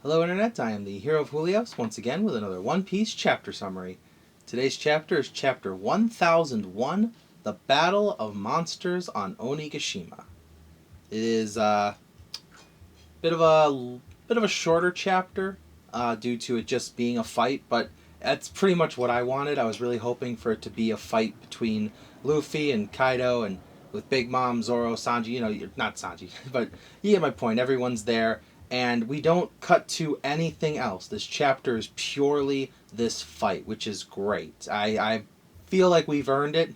Hello Internet, I am the Hero of Julios, once again with another One Piece chapter summary. Today's chapter is chapter 1001, The Battle of Monsters on Onigashima. It is a bit of a shorter chapter due to it just being a fight, but that's pretty much what I wanted. I was really hoping for it to be a fight between Luffy and Kaido and with Big Mom, Zoro, Sanji, you're not Sanji, but you get my point. Everyone's there. And we don't cut to anything else. This chapter is purely this fight, which is great. I feel like we've earned it.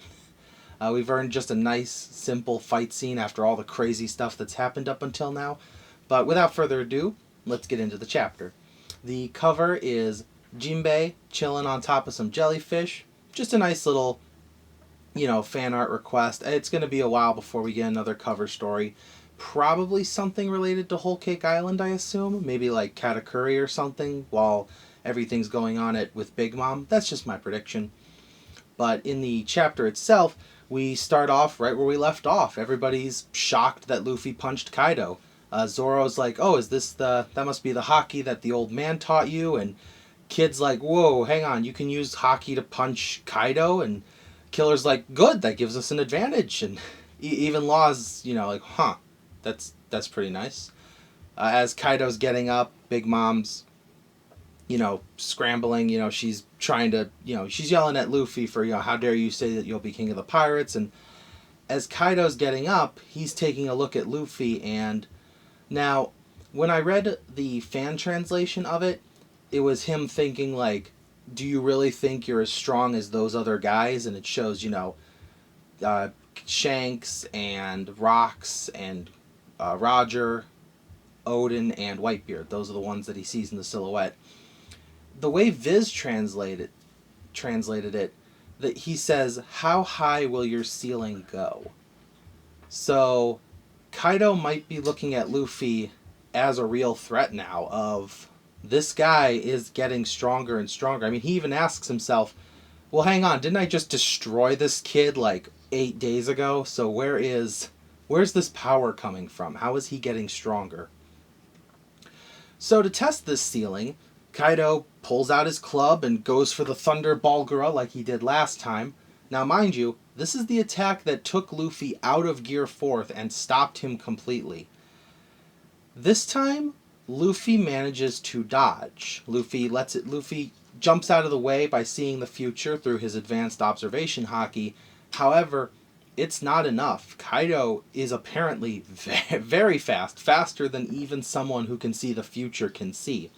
We've earned just a nice, simple fight scene after all the crazy stuff that's happened up until now. But without further ado, let's get into the chapter. The cover is Jinbei chilling on top of some jellyfish. Just a nice little, fan art request. It's going to be a while before we get another cover story. Probably something related to Whole Cake Island, I assume. Maybe like Katakuri or something while everything's going on with Big Mom. That's just my prediction. But in the chapter itself, we start off right where we left off. Everybody's shocked that Luffy punched Kaido. Zoro's like, oh, that must be the haki that the old man taught you? And Kid's like, whoa, hang on, you can use haki to punch Kaido? And Killer's like, good, that gives us an advantage. And even Law's, like, huh. That's pretty nice. As Kaido's getting up, Big Mom's, scrambling. She's trying to, she's yelling at Luffy for, how dare you say that you'll be king of the pirates. And as Kaido's getting up, he's taking a look at Luffy. And now, when I read the fan translation of it, it was him thinking, like, do you really think you're as strong as those other guys? And it shows, Shanks and Rocks and Roger, Odin, and Whitebeard. Those are the ones that he sees in the silhouette. The way Viz translated it, that he says, how high will your ceiling go? So Kaido might be looking at Luffy as a real threat now of, this guy is getting stronger and stronger. I mean, he even asks himself, well, hang on, didn't I just destroy this kid like 8 days ago? So where's this power coming from? How is he getting stronger? So to test this ceiling, Kaido pulls out his club and goes for the Thunder Balgura like he did last time. Now mind you, this is the attack that took Luffy out of Gear 4th and stopped him completely. This time, Luffy manages to dodge. Luffy jumps out of the way by seeing the future through his advanced observation haki. However, it's not enough. Kaido is apparently very fast, faster than even someone who can see the future can see.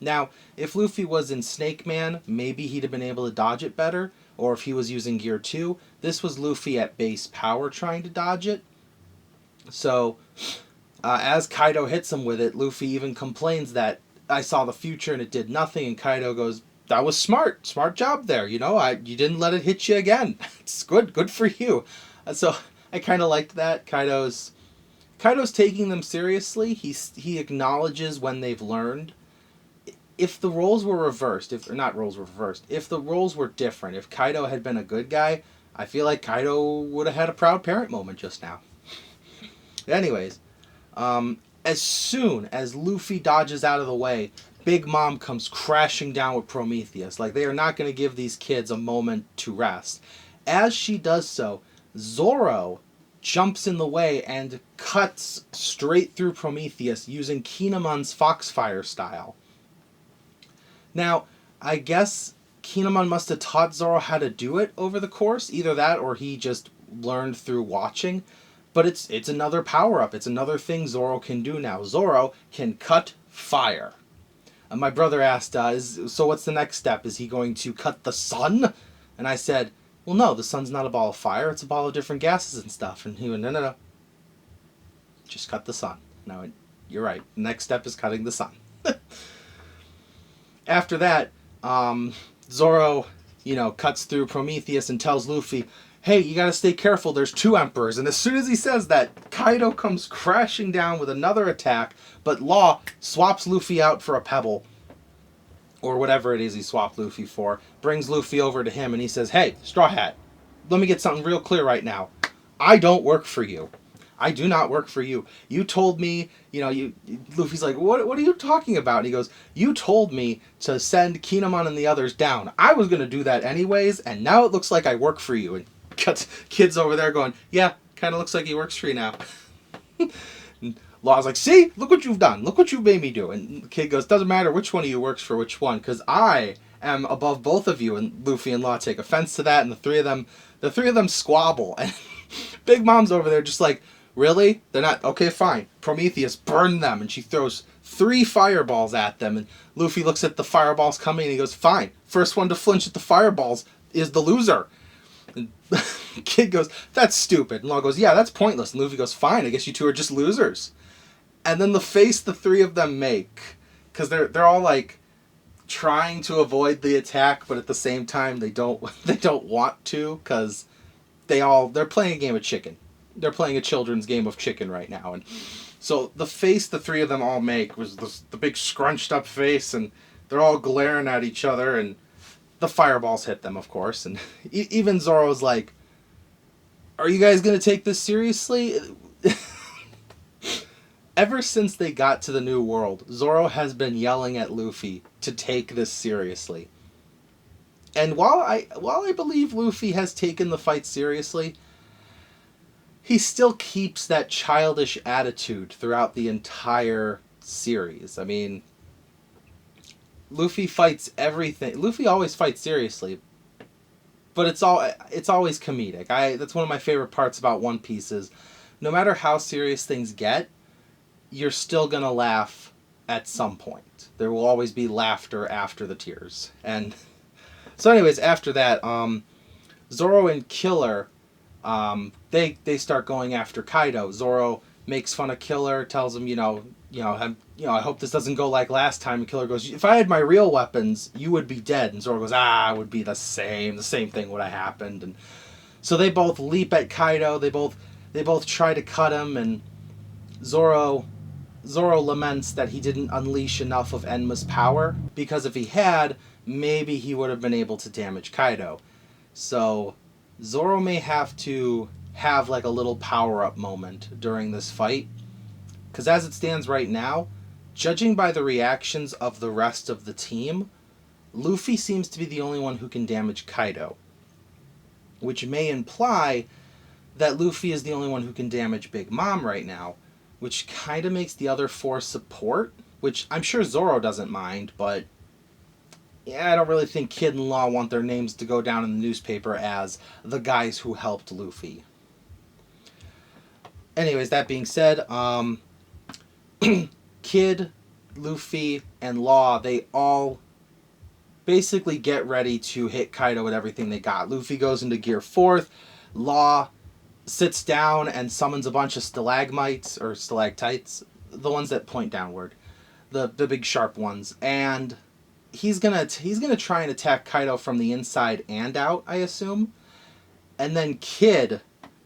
Now, if Luffy was in Snake Man, maybe he'd have been able to dodge it better, or if he was using Gear 2, this was Luffy at base power trying to dodge it. So, as Kaido hits him with it, Luffy even complains that, I saw the future and it did nothing, and Kaido goes, that was smart job there, you didn't let it hit you again. It's good for you. So I kind of liked that. Kaido's taking them seriously. He acknowledges when they've learned. If the roles were reversed, if the roles were different, if Kaido had been a good guy, I feel like Kaido would have had a proud parent moment just now. Anyways, as soon as Luffy dodges out of the way, Big Mom comes crashing down with Prometheus. Like, they are not going to give these kids a moment to rest. As she does so, Zoro jumps in the way and cuts straight through Prometheus using Kinemon's Foxfire style. Now, I guess Kinemon must have taught Zoro how to do it over the course. Either that or he just learned through watching. But it's another power-up. It's another thing Zoro can do now. Zoro can cut fire. My brother asked, so what's the next step? Is he going to cut the sun? And I said, well, no, the sun's not a ball of fire. It's a ball of different gases and stuff. And he went, no. Just cut the sun. And I went, you're right. The next step is cutting the sun. After that, Zoro, cuts through Prometheus and tells Luffy, hey, you gotta stay careful, there's 2 emperors. And as soon as he says that, Kaido comes crashing down with another attack, but Law swaps Luffy out for a pebble. Or whatever it is he swapped Luffy for, brings Luffy over to him and he says, hey, Straw Hat, let me get something real clear right now. I don't work for you. I do not work for you. You told me, Luffy's like, what are you talking about? And he goes, you told me to send Kinemon and the others down. I was going to do that anyways, and now it looks like I work for you. And cuts kids over there going, yeah, kind of looks like he works for you now. Law's like, see, look what you've done. Look what you've made me do. And the kid goes, doesn't matter which one of you works for which one, because I am above both of you. And Luffy and Law take offense to that, and the three of them squabble. And Big Mom's over there just like, really? They're not? Okay, fine. Prometheus, burn them. And she throws 3 fireballs at them. And Luffy looks at the fireballs coming and he goes, fine. First one to flinch at the fireballs is the loser. And Kid goes, that's stupid. And Law goes, yeah, that's pointless. And Luffy goes, fine, I guess you two are just losers. And then the face the 3 of them make, because they're all like trying to avoid the attack, but at the same time they don't want to, because they're playing a game of chicken. They're playing a children's game of chicken right now. And so the face the 3 of them all make was the big scrunched up face, and they're all glaring at each other, and the fireballs hit them, of course. And even Zoro's like, are you guys going to take this seriously? Ever since they got to the New World, Zoro has been yelling at Luffy to take this seriously. And while I believe Luffy has taken the fight seriously, he still keeps that childish attitude throughout the entire series. I mean, Luffy fights everything. Luffy always fights seriously, but it's always comedic. That's one of my favorite parts about One Piece is no matter how serious things get, you're still gonna laugh at some point. There will always be laughter after the tears. And so anyways, after that, Zoro and Killer, they start going after Kaido. Zoro makes fun of Killer, tells him, I hope this doesn't go like last time. And Killer goes, if I had my real weapons, you would be dead. And Zoro goes, it would be the same thing would have happened. And so they both leap at Kaido. They both try to cut him, and Zoro laments that he didn't unleash enough of Enma's power, because if he had, maybe he would have been able to damage Kaido. So Zoro may have to have like a little power-up moment during this fight, because as it stands right now, judging by the reactions of the rest of the team, Luffy seems to be the only one who can damage Kaido, which may imply that Luffy is the only one who can damage Big Mom right now, which kind of makes the other 4 support, which I'm sure Zoro doesn't mind, but yeah, I don't really think Kid and Law want their names to go down in the newspaper as the guys who helped Luffy. Anyways, that being said, Kid, Luffy, and Law, they all basically get ready to hit Kaido with everything they got. Luffy goes into Gear 4th, Law sits down and summons a bunch of stalagmites, or stalactites, the ones that point downward, the big sharp ones, and he's gonna try and attack Kaido from the inside and out, I assume. And then Kid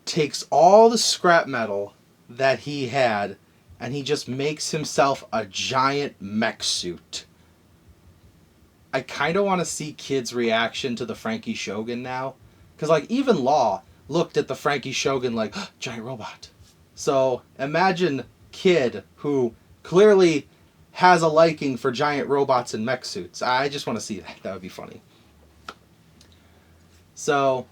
takes all the scrap metal that he had, and he just makes himself a giant mech suit. I kind of want to see Kid's reaction to the Frankie Shogun now, because like even Law looked at the Frankie Shogun like, giant robot. So imagine Kid, who clearly has a liking for giant robots and mech suits. I just want to see that. That would be funny. So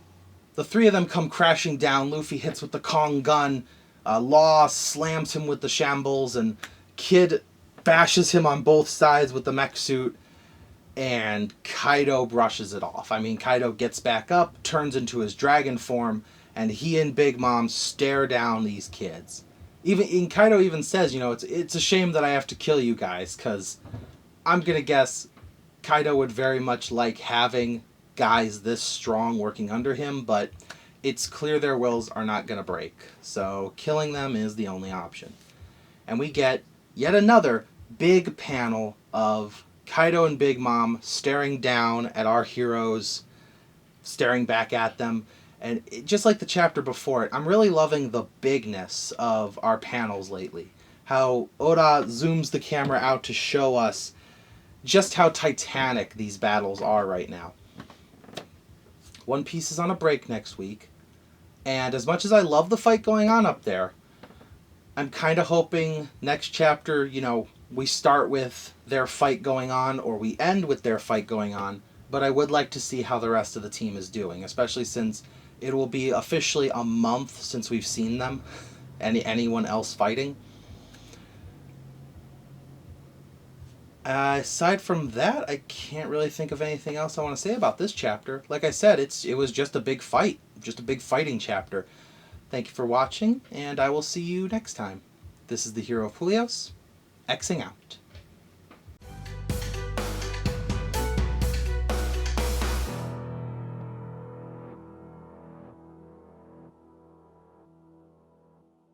the 3 of them come crashing down. Luffy hits with the Kong gun. Law slams him with the shambles, and Kid bashes him on both sides with the mech suit, and Kaido brushes it off. I mean, Kaido gets back up, turns into his dragon form, and he and Big Mom stare down these kids. Kaido even says, it's a shame that I have to kill you guys, because I'm going to guess Kaido would very much like having guys this strong working under him, but it's clear their wills are not going to break. So killing them is the only option. And we get yet another big panel of Kaido and Big Mom staring down at our heroes, staring back at them. And just like the chapter before it, I'm really loving the bigness of our panels lately. How Oda zooms the camera out to show us just how titanic these battles are right now. One Piece is on a break next week. And as much as I love the fight going on up there, I'm kind of hoping next chapter, we start with their fight going on or we end with their fight going on. But I would like to see how the rest of the team is doing, especially since it will be officially a month since we've seen them, anyone else fighting. Aside from that, I can't really think of anything else I want to say about this chapter. Like I said, it was just a big fight, just a big fighting chapter. Thank you for watching, and I will see you next time. This is the Hero of Julios, Xing out.